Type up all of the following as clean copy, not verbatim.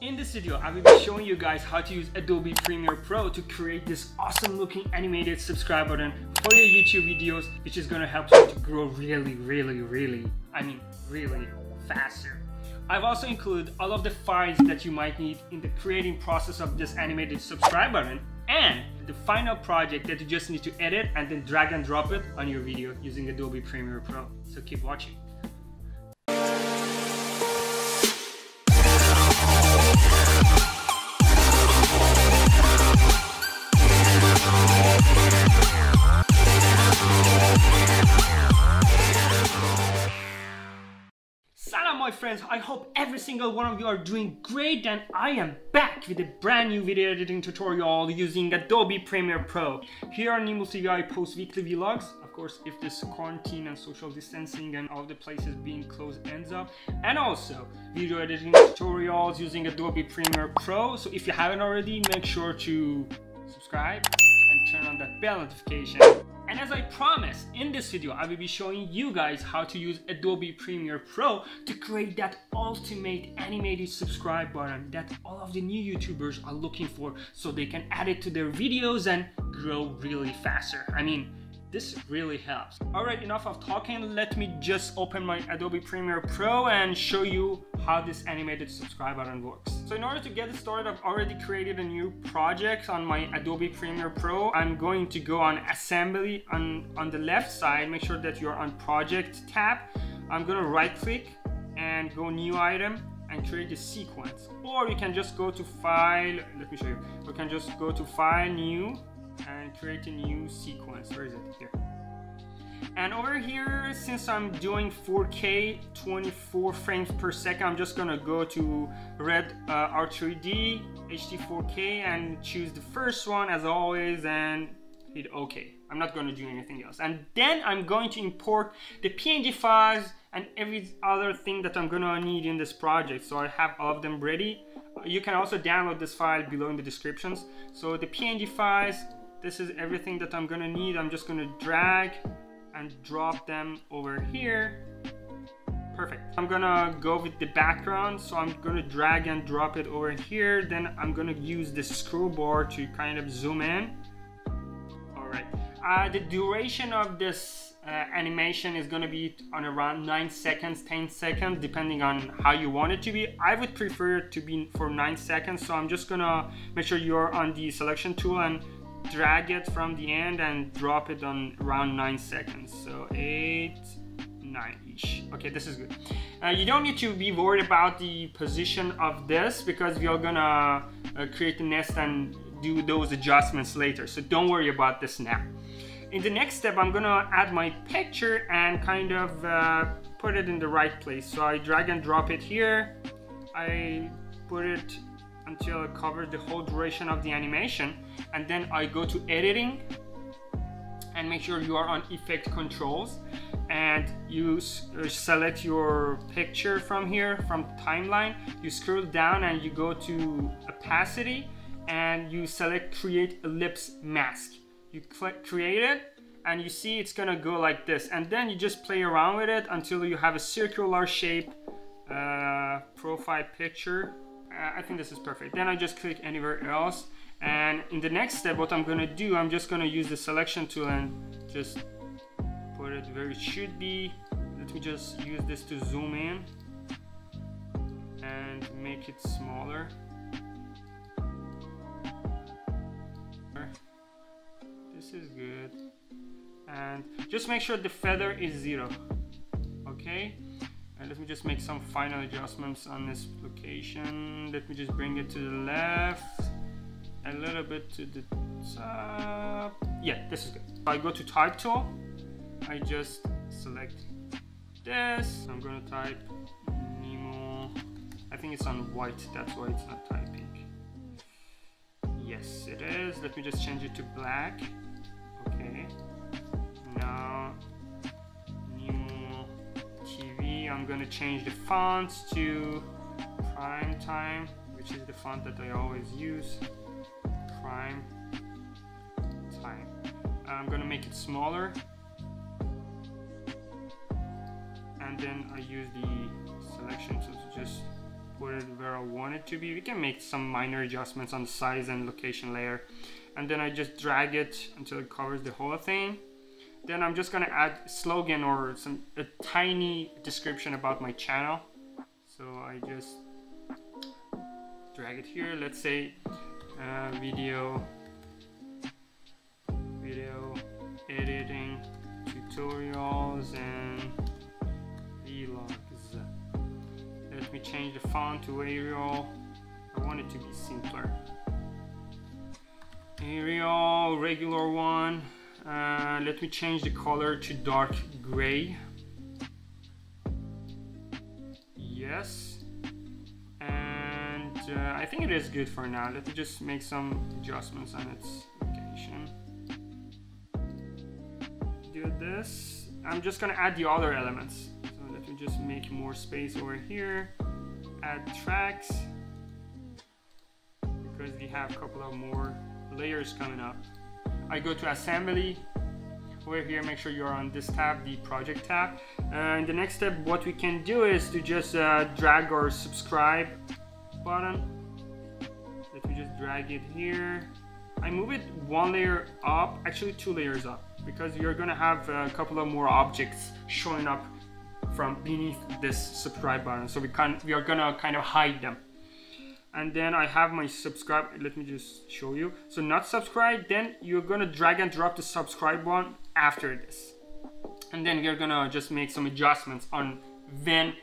In this video, I will be showing you guys how to use Adobe Premiere Pro to create this awesome looking animated subscribe button for your YouTube videos, which is gonna help you to grow really faster. I've also included all of the files that you might need in the creating process of this animated subscribe button and the final project that you just need to edit and then drag and drop it on your video using Adobe Premiere Pro. So keep watching. Salam my friends, I hope every single one of you are doing great, and I am back with a brand new video editing tutorial using Adobe Premiere Pro. Here on Nimble TV I post weekly vlogs, of course if this quarantine and social distancing and all the places being closed ends up, and also video editing tutorials using Adobe Premiere Pro. So if you haven't already, make sure to subscribe and turn on that bell notification. And as I promised, in this video I will be showing you guys how to use Adobe Premiere Pro to create that ultimate animated subscribe button that all of the new YouTubers are looking for, so they can add it to their videos and grow really faster. I mean, this really helps. Alright, enough of talking, let me just open my Adobe Premiere Pro and show you how this animated subscribe button works. So in order to get started, I've already created a new project on my Adobe Premiere Pro. I'm going to go on Assembly on the left side, make sure that you're on Project tab. I'm gonna right click and go New Item and create a sequence. Or you can just go to File, let me show you. You can just go to File, New, and create a new sequence. Where is it? Here. And over here, since I'm doing 4K 24 frames per second, I'm just gonna go to Red R3D HD 4K and choose the first one as always and hit OK. I'm not gonna do anything else. And then I'm going to import the PNG files and every other thing that I'm gonna need in this project. So I have all of them ready. You can also download this file below in the descriptions. So the PNG files, this is everything that I'm gonna need. I'm just gonna drag and drop them over here. Perfect. I'm gonna go with the background, so I'm gonna drag and drop it over here. Then I'm gonna use the scroll bar to kind of zoom in. All right. The duration of this animation is gonna be on around 9 seconds, 10 seconds, depending on how you want it to be. I would prefer it to be for 9 seconds, so I'm just gonna make sure you're on the selection tool and drag it from the end and drop it on around 9 seconds. So 8, 9-ish. Okay, this is good. You don't need to be worried about the position of this because we are gonna create the nest and do those adjustments later. So don't worry about this now. In the next step, I'm gonna add my picture and kind of put it in the right place. So I drag and drop it here. I put it until it covers the whole duration of the animation, and then I go to editing and make sure you are on effect controls and you select your picture from here, from timeline. You scroll down and you go to opacity and you select create ellipse mask. You click create it and you see it's gonna go like this, and then you just play around with it until you have a circular shape profile picture. I think this is perfect. Then I just click anywhere else, and in the next step what I'm gonna do, I'm just gonna use the selection tool and just put it where it should be. Let me just use this to zoom in and make it smaller. This is good, and just make sure the feather is 0. Okay, and let me just make some final adjustments on this location. Let me just bring it to the left, a little bit to the top. Yeah, this is good. I go to type tool, I just select this. I'm gonna type Nemo. I think it's on white, that's why it's not typing. Yes, it is. Let me just change it to black. Okay, now Nemo TV. I'm gonna change the font to Prime Time, which is the font that I always use. Prime Time. I'm gonna make it smaller, and then I use the selection tool to just put it where I want it to be. We can make some minor adjustments on the size and location layer. And then I just drag it until it covers the whole thing. Then I'm just gonna add slogan or a tiny description about my channel. So I just drag it here. Let's say video editing tutorials and vlogs. Let me change the font to Arial. I want it to be simpler. Arial, regular one. Let me change the color to dark gray. Yes. And I think it is good for now. Let me just make some adjustments on its location. Do this. I'm just gonna add the other elements. So let me just make more space over here. Add tracks. Because we have a couple of more layers coming up. I go to assembly. Over here, make sure you're on this tab, the project tab. In the next step, what we can do is to just drag our subscribe button. Let me just drag it here. I move it one layer up, actually 2 layers up, because you're gonna have a couple of more objects showing up from beneath this subscribe button. So we are gonna kind of hide them. And then I have my subscribe. Let me just show you. So not subscribe, then you're gonna drag and drop the subscribe one after this. And then we're gonna just make some adjustments on when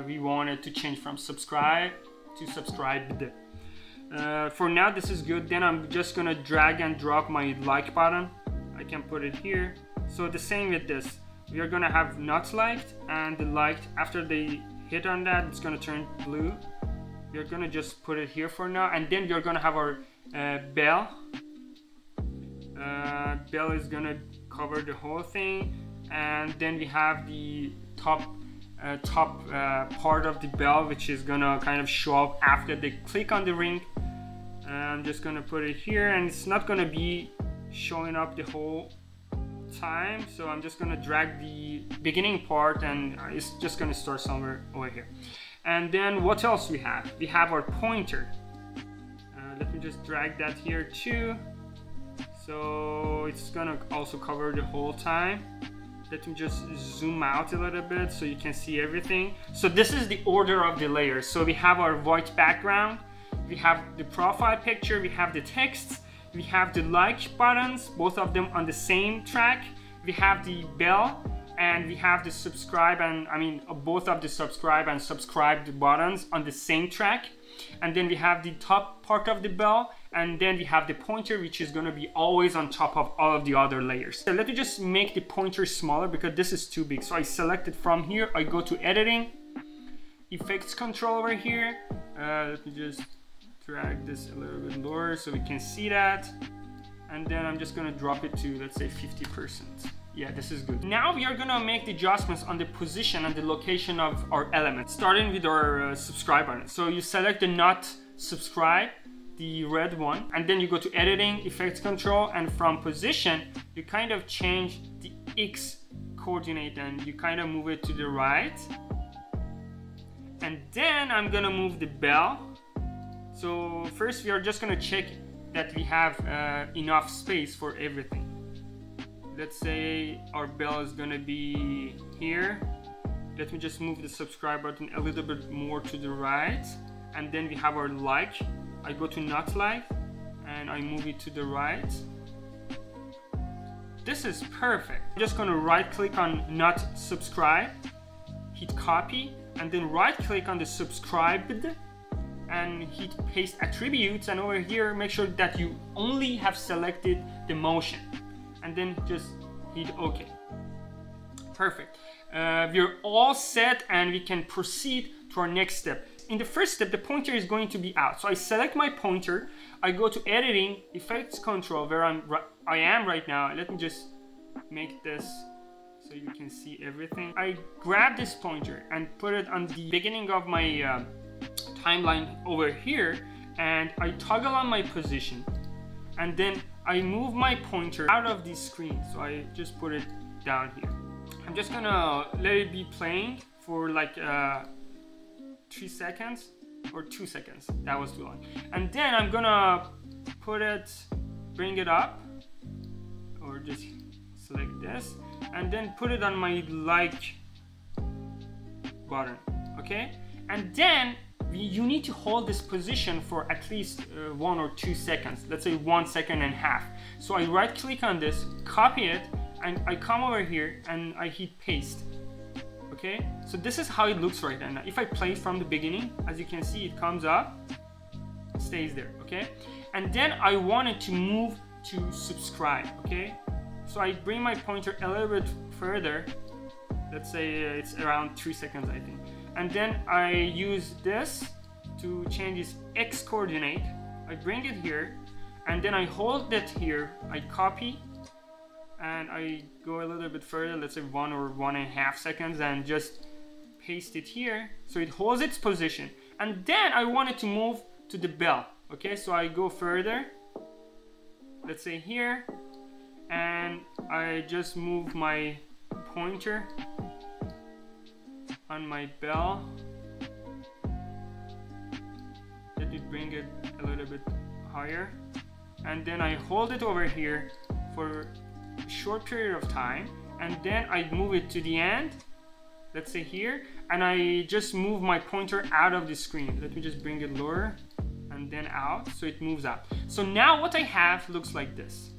we want it to change from subscribe to subscribed. For now, this is good. Then I'm just gonna drag and drop my like button. I can put it here. So the same with this. We are gonna have not liked and the liked. After they hit on that, it's gonna turn blue. We're gonna just put it here for now, and then we're gonna have our bell. Bell is gonna cover the whole thing, and then we have the top part of the bell, which is gonna kind of show up after they click on the ring. I'm just gonna put it here, and it's not gonna be showing up the whole time, so I'm just gonna drag the beginning part, and it's just gonna start somewhere over here. And then what else we have? We have our pointer. Let me just drag that here too. So it's gonna also cover the whole time. Let me just zoom out a little bit so you can see everything. So this is the order of the layers. So we have our white background, we have the profile picture, we have the text, we have the like buttons, both of them on the same track. We have the bell, and we have the subscribe and both of the subscribe and subscribed buttons on the same track. And then we have the top part of the bell, and then we have the pointer, which is going to be always on top of all of the other layers. So let me just make the pointer smaller because this is too big. So I select it from here, I go to editing, effects control over here. Let me just drag this a little bit lower so we can see that. And then I'm just going to drop it to, let's say, 50%. Yeah, this is good. Now we are gonna make the adjustments on the position and the location of our elements, starting with our subscribe button. So you select the not subscribe, the red one, and then you go to editing, effects control, and from position, you kind of change the X coordinate and you kind of move it to the right. And then I'm gonna move the bell. So first we are just gonna check that we have enough space for everything. Let's say our bell is gonna be here. Let me just move the subscribe button a little bit more to the right, and then we have our like. I go to not like and I move it to the right. This is perfect. I'm just gonna right click on not subscribe, hit copy, and then right click on the subscribed and hit paste attributes, and over here make sure that you only have selected the motion, and then just hit OK. Perfect. We're all set and we can proceed to our next step. In the first step, the pointer is going to be out. So I select my pointer, I go to editing, effects control, where I am right now. Let me just make this so you can see everything. I grab this pointer and put it on the beginning of my timeline over here, and I toggle on my position, and then I move my pointer out of the screen. So I just put it down here. I'm just gonna let it be playing for like 3 seconds. or 2 seconds. That was too long. And then I'm gonna bring it up, or just select this, and then put it on my like button, okay? And then you need to hold this position for at least 1 or 2 seconds, let's say 1.5 seconds. So I right click on this, copy it, and I come over here and I hit paste. Okay, so this is how it looks right now. If I play it from the beginning, as you can see, it comes up, stays there, okay? And then I wanted to move to subscribe, okay? So I bring my pointer a little bit further, let's say it's around 3 seconds, I think. And then I use this to change its X coordinate. I bring it here, and then I hold it here, I copy, and I go a little bit further, let's say 1 or 1.5 seconds, and just paste it here so it holds its position. And then I want it to move to the bell, okay? So I go further, let's say here, and I just move my pointer on my bell. Let me bring it a little bit higher, and then I hold it over here for short period of time, and then I move it to the end, let's say here, and I just move my pointer out of the screen. Let me just bring it lower and then out, so it moves out. So now what I have looks like this.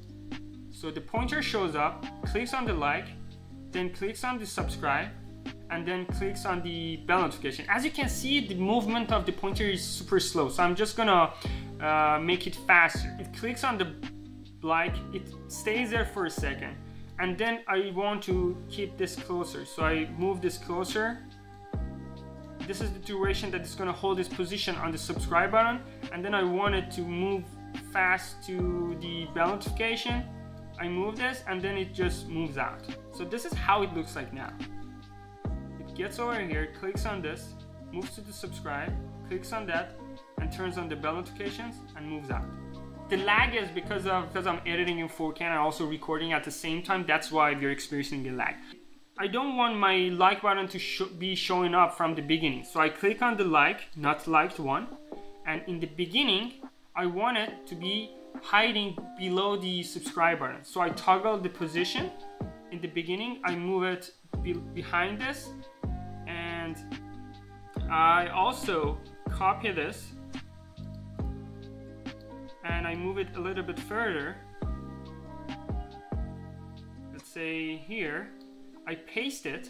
So the pointer shows up, clicks on the like, then clicks on the subscribe, and then clicks on the bell notification. As you can see, the movement of the pointer is super slow, so I'm just gonna make it faster. It clicks on the like, it stays there for a second, and then I want to keep this closer, so I move this closer. This is the duration that it's going to hold this position on the subscribe button, and then I want it to move fast to the bell notification. I move this, and then it just moves out. So this is how it looks like now. It gets over here, clicks on this, moves to the subscribe, clicks on that, and turns on the bell notifications and moves out. The lag is because I'm editing in 4K and also recording at the same time. That's why we're experiencing the lag. I don't want my like button to be showing up from the beginning. So I click on the like, not liked one. And in the beginning, I want it to be hiding below the subscribe button. So I toggle the position. In the beginning, I move it behind this. And I also copy this, and I move it a little bit further, let's say here. I paste it,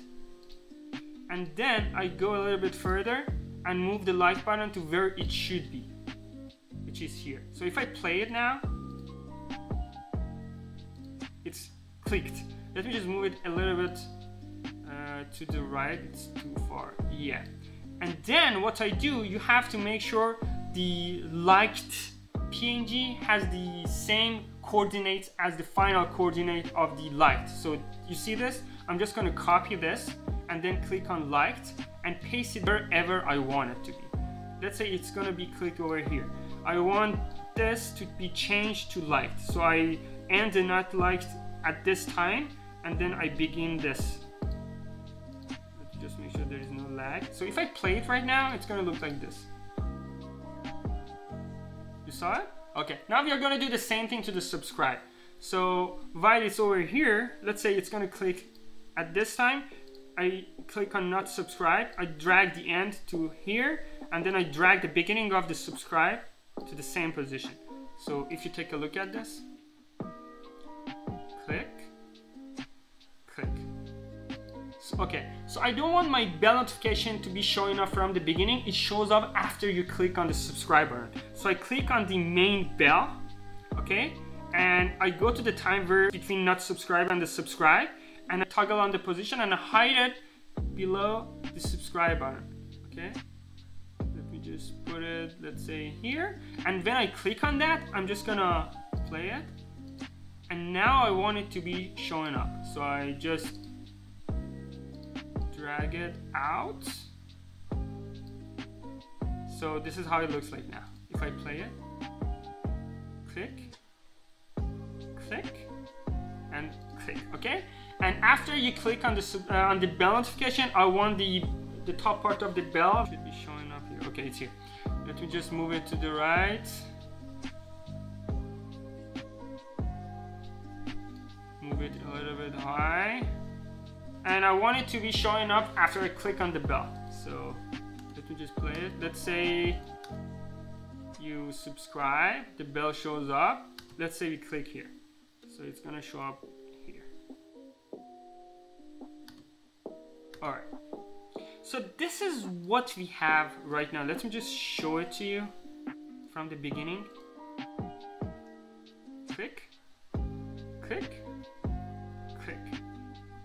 and then I go a little bit further and move the like button to where it should be, which is here. So if I play it now, it's clicked. Let me just move it a little bit to the right. It's too far, yeah. And then what I do, you have to make sure the liked PNG has the same coordinates as the final coordinate of the liked. So you see this? I'm just going to copy this and then click on liked and paste it wherever I want it to be. Let's say it's going to be clicked over here. I want this to be changed to liked. So I end the not liked at this time, and then I begin this. Let's just make sure there is no lag. So if I play it right now, it's going to look like this. You saw it? Okay, now we are going to do the same thing to the subscribe. So while it's over here, let's say it's going to click at this time. I click on not subscribe, I drag the end to here, and then I drag the beginning of the subscribe to the same position. So if you take a look at this, click, click. Okay, so I don't want my bell notification to be showing up from the beginning. It shows up after you click on the subscribe button. So I click on the main bell, okay, and I go to the time where between not subscribe and the subscribe, and I toggle on the position and I hide it below the subscribe button, okay. Let me just put it, let's say here, and when I click on that, I'm just gonna play it, and now I want it to be showing up. So I just drag it out. So this is how it looks like now. If I play it, click, click, and click, okay? And after you click on the bell notification, I want the top part of the bell should be showing up here. Okay, it's here. Let me just move it to the right. Move it a little bit high. And I want it to be showing up after I click on the bell. So let me just play it. Let's say you subscribe, the bell shows up. Let's say we click here. So it's gonna show up here. All right. So this is what we have right now. Let me just show it to you from the beginning. Click, click, click.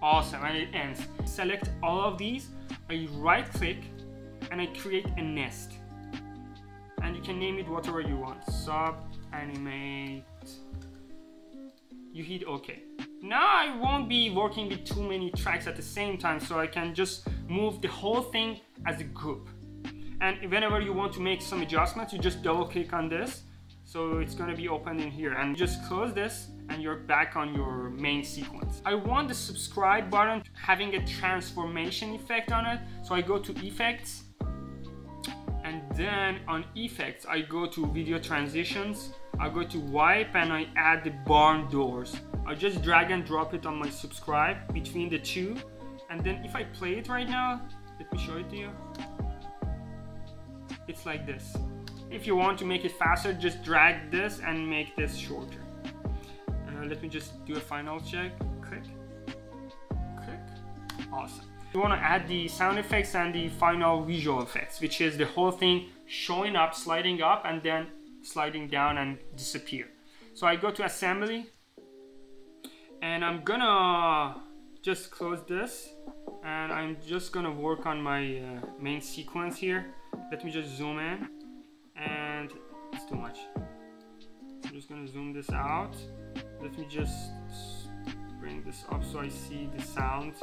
Awesome, and it ends. Select all of these, I right click, and I create a nest. And you can name it whatever you want. Sub, animate. You hit OK. Now I won't be working with too many tracks at the same time, so I can just move the whole thing as a group. And whenever you want to make some adjustments, you just double click on this. So it's going to be open in here, and just close this and you're back on your main sequence. I want the subscribe button having a transformation effect on it. So I go to effects, and then on effects, I go to video transitions. I go to wipe and I add the barn doors. I just drag and drop it on my subscribe between the two. And then if I play it right now, let me show it to you. It's like this. If you want to make it faster, just drag this and make this shorter. Let me just do a final check. Click, click. Awesome. You want to add the sound effects and the final visual effects, which is the whole thing showing up, sliding up, and then sliding down and disappear. So I go to assembly, and I'm gonna just close this, and I'm just gonna work on my main sequence here. Let me just zoom in, and it's too much. I'm just gonna zoom this out. Let me just bring this up so I see the sound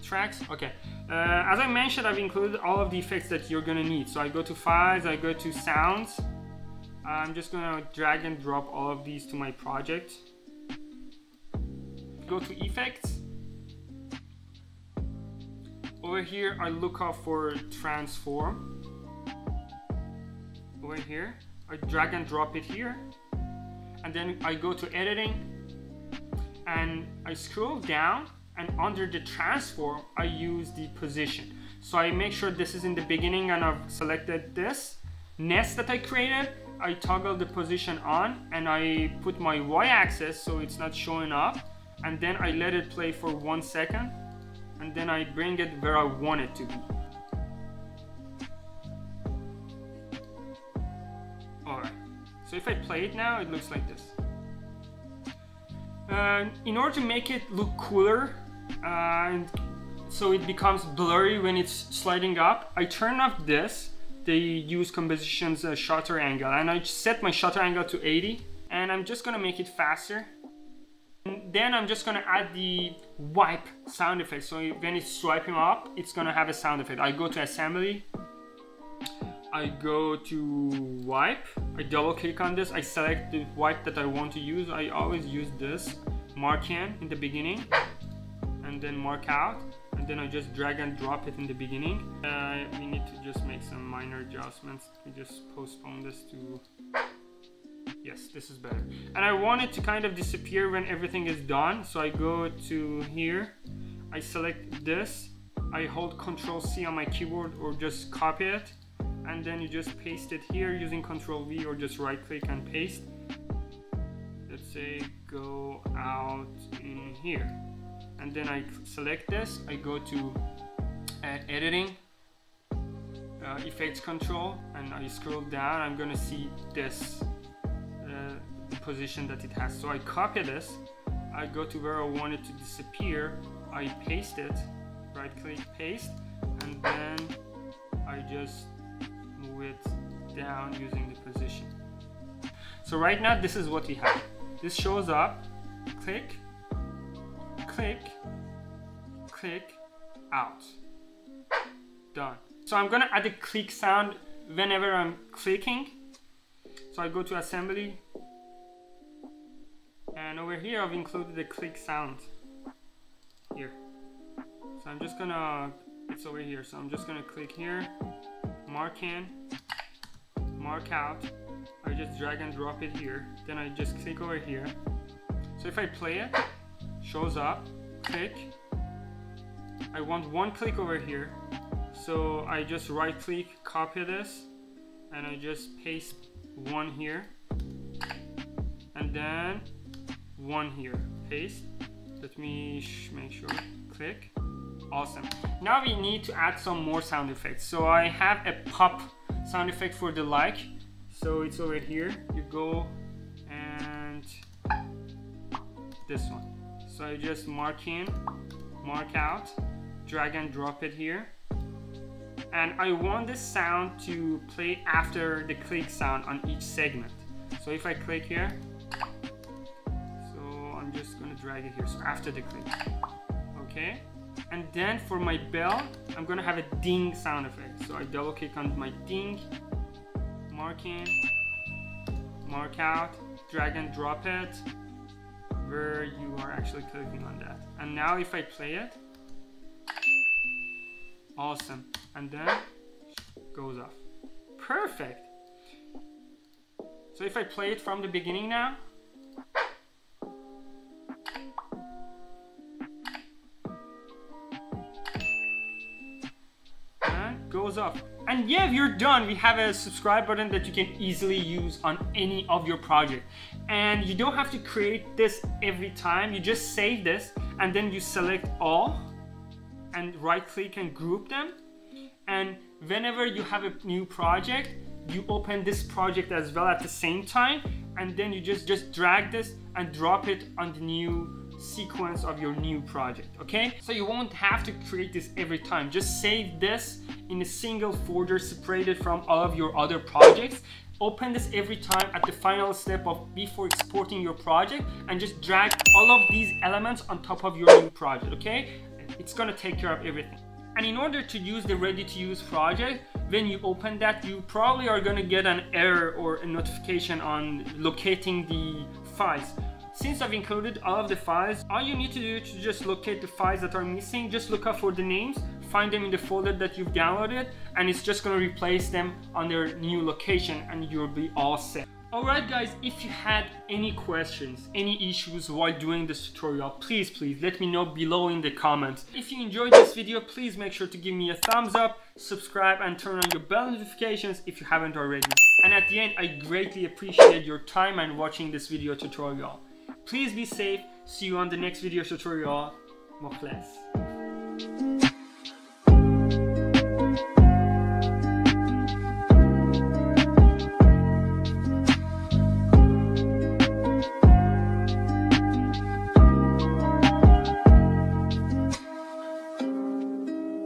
tracks. Okay, as I mentioned, I've included all of the effects that you're gonna need. So I go to files, I go to sounds. I'm just gonna drag and drop all of these to my project. Go to effects. Over here, I look up for transform. Over here, I drag and drop it here. And then I go to editing, and I scroll down, and under the transform, I use the position. So I make sure this is in the beginning, and I've selected this nest that I created. I toggle the position on, and I put my y-axis so it's not showing up, and then I let it play for 1 second, and then I bring it where I want it to be. Alright, so if I play it now, it looks like this. In order to make it look cooler, so it becomes blurry when it's sliding up, I turn off this. They use Composition's shutter angle, and I set my shutter angle to 80, and I'm just gonna make it faster. And then I'm just gonna add the wipe sound effect. So when it's swiping up, it's gonna have a sound effect. I go to assembly, I go to wipe, I double click on this, I select the wipe that I want to use. I always use this mark in the beginning, and then mark out, and then I just drag and drop it in the beginning. We need to just make some minor adjustments. We just postpone this to, yes, this is better. And I want it to kind of disappear when everything is done. So I go to here, I select this, I hold Ctrl+C on my keyboard or just copy it, and then you just paste it here using Ctrl+V or just right click and paste. Let's say go out in here. And then I select this, I go to editing, effects control, and I scroll down. I'm gonna see this, the position that it has. So I copy this, I go to where I want it to disappear, I paste it, right click, paste, and then I just move it down using the position. So right now this is what we have. This shows up, click, click, click, out. Done. So I'm gonna add a click sound whenever I'm clicking. So I go to assembly, and over here I've included the click sound here. So I'm just gonna, it's over here, so I'm just gonna click here, mark in, mark out, I just drag and drop it here, then I just click over here. So if I play it, shows up, click, I want one click over here, so I just right click, copy this, and I just paste one here, and then one here, paste. Let me make sure, click. Awesome. Now we need to add some more sound effects. So I have a pop sound effect for the like. So it's over here. You go and this one. So I just mark in, mark out, drag and drop it here. And I want this sound to play after the click sound on each segment. So if I click here, so I'm just gonna drag it here. So after the click, okay. And then for my bell, I'm gonna have a ding sound effect. So I double click on my ding, mark in, mark out, drag and drop it where you are actually clicking on that. And now if I play it, awesome. And then goes off. Perfect. So if I play it from the beginning now, goes up. And yeah, we're done. We have a subscribe button that you can easily use on any of your project, and you don't have to create this every time. You just save this and then you select all and right click and group them, and whenever you have a new project, you open this project as well at the same time, and then you just drag this and drop it on the new sequence of your new project. Okay, so you won't have to create this every time. Just save this in a single folder separated from all of your other projects. Open this every time at the final step of before exporting your project, and just drag all of these elements on top of your new project. Okay, it's gonna take care of everything. And in order to use the ready to use project, when you open that, you probably are gonna get an error or a notification on locating the files. Since I've included all of the files, all you need to do to just locate the files that are missing, just look up for the names, find them in the folder that you've downloaded, and it's just going to replace them on their new location, and you'll be all set. Alright guys, if you had any questions, any issues while doing this tutorial, please let me know below in the comments. If you enjoyed this video, please make sure to give me a thumbs up, subscribe, and turn on your bell notifications if you haven't already. And at the end, I greatly appreciate your time and watching this video tutorial. Please be safe. See you on the next video tutorial. Mokhlas.